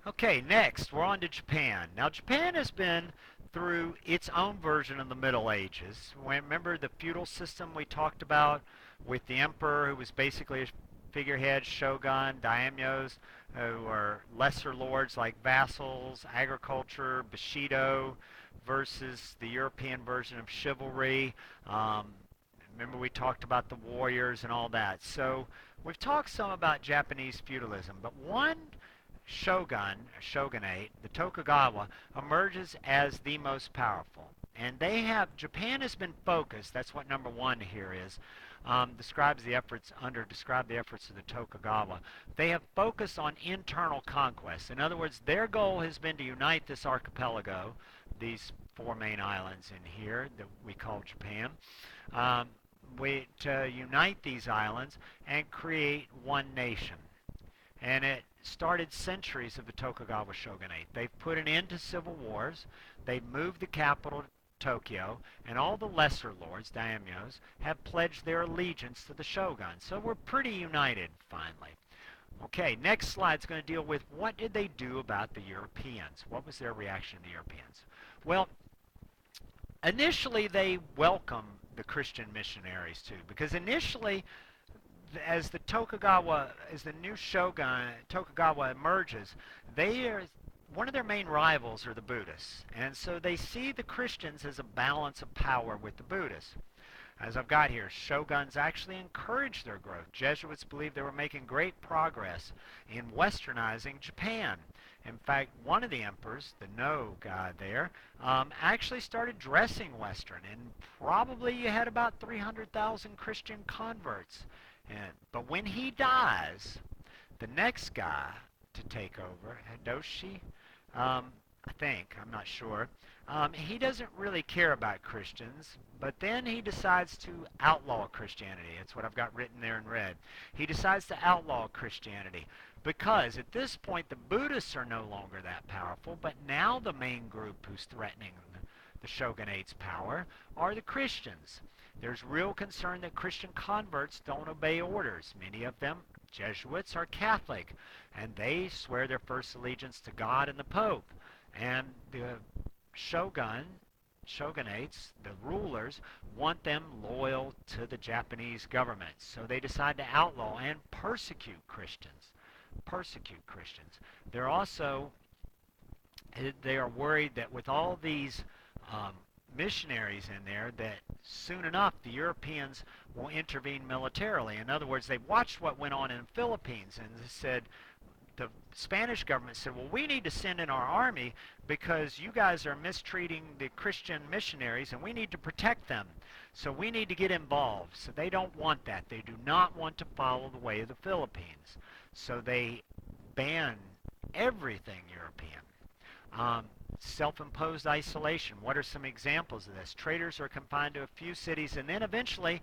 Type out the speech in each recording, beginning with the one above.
Okay, next we're on to Japan. Now Japan has been through its own version of the Middle Ages. Remember the feudal system we talked about with the emperor who was basically a figurehead, shogun, daimyos, who are lesser lords like vassals, agriculture, bushido, versus the European version of chivalry. Um, Remember we talked about the warriors and all that. So we've talked some about Japanese feudalism, but one shogunate, the Tokugawa, emerges as the most powerful. And Japan has been focused, that's what number one here is, describe the efforts of the Tokugawa. They have focused on internal conquest. In other words, their goal has been to unite this archipelago, these four main islands in here that we call Japan, um, to unite these islands and create one nation. And it started centuries of the Tokugawa shogunate. They've put an end to civil wars. They've moved the capital to Tokyo, and all the lesser lords, daimyos, have pledged their allegiance to the shogun. So we're pretty united, finally. Okay, next slide is going to deal with what did they do about the Europeans? What was their reaction to the Europeans? Well, initially they welcomed the Christian missionaries too, because initially as the new shogun Tokugawa emerges, they are one of their main rivals are the Buddhists, and so they see the Christians as a balance of power with the Buddhists. As I've got here, shoguns actually encouraged their growth. Jesuits believed they were making great progress in westernizing Japan. In fact, one of the emperors, the No guy there, actually started dressing Western, and probably you had about 300,000 Christian converts. But when he dies, the next guy to take over, Hideyoshi, I think, I'm not sure, he doesn't really care about Christians, but then he decides to outlaw Christianity. That's what I've got written there in red. He decides to outlaw Christianity because at this point the Buddhists are no longer that powerful, but now the main group who's threatening the shogunate's power are the Christians. There's real concern that Christian converts don't obey orders. Many of them, Jesuits, are Catholic, and they swear their first allegiance to God and the Pope. And the shogunates, the rulers, want them loyal to the Japanese government. So they decide to outlaw and persecute Christians. They're also, they are worried that with all these um, missionaries in there that soon enough the Europeans will intervene militarily. In other words, they watched what went on in the Philippines and they said, the Spanish government said, well, we need to send in our army because you guys are mistreating the Christian missionaries and we need to protect them. So we need to get involved. So they don't want that. They do not want to follow the way of the Philippines. So they ban everything European. Self-imposed isolation. What are some examples of this? Traders are confined to a few cities, and then eventually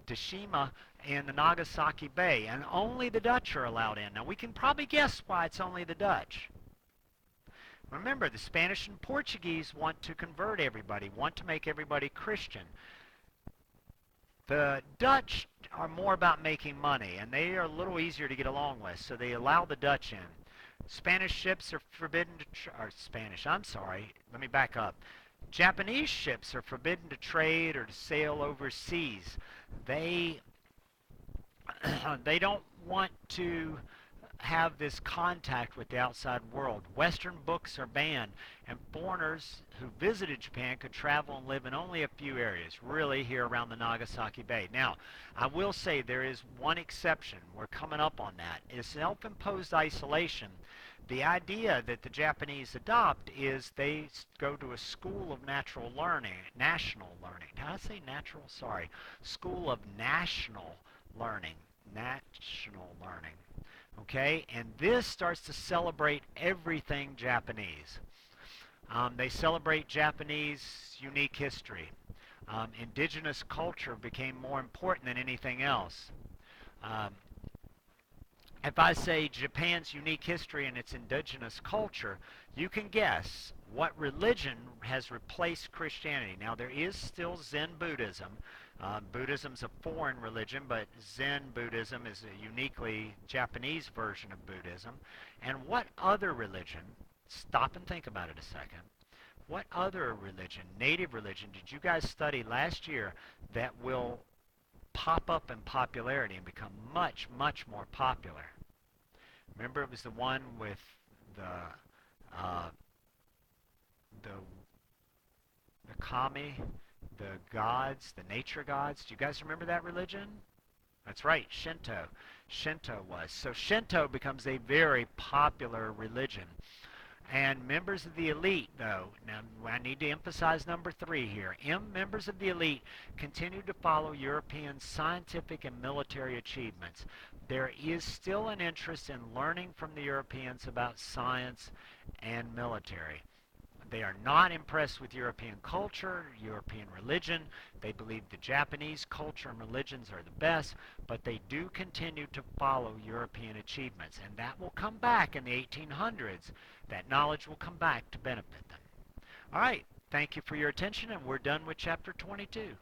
Teshima and the Nagasaki Bay, and only the Dutch are allowed in. Now we can probably guess why it's only the Dutch. Remember, the Spanish and Portuguese want to convert everybody, want to make everybody Christian. The Dutch are more about making money, and they are a little easier to get along with, so they allow the Dutch in. Spanish ships are forbidden to, let me back up. Japanese ships are forbidden to trade or to sail overseas. They they don't want to have this contact with the outside world. Western books are banned, and foreigners who visited Japan could travel and live in only a few areas, really here around the Nagasaki Bay. Now, I will say there is one exception. We're coming up on that. Is self-imposed isolation. The idea that the Japanese adopt is they go to a school of national learning. Did I say natural? Sorry. School of national learning. Okay, and this starts to celebrate everything Japanese. They celebrate Japanese unique history. Indigenous culture became more important than anything else. Um, if I say Japan's unique history and its indigenous culture, you can guess what religion has replaced Christianity. Now, there is still Zen Buddhism. Buddhism's a foreign religion, but Zen Buddhism is a uniquely Japanese version of Buddhism. And what other religion, stop and think about it a second, what other religion, native religion, did you guys study last year that will pop up in popularity and become much, much more popular? Remember, it was the one with uh, the the kami, the gods, the nature gods. Do you guys remember that religion? That's right, Shinto. Shinto was. So Shinto becomes a very popular religion. And members of the elite, though, now I need to emphasize number 3 here. Members of the elite continue to follow European scientific and military achievements. There is still an interest in learning from the Europeans about science and military. They are not impressed with European culture, European religion. They believe the Japanese culture and religions are the best, but they do continue to follow European achievements. And that will come back in the 1800s. That knowledge will come back to benefit them. All right, thank you for your attention, and we're done with Chapter 22.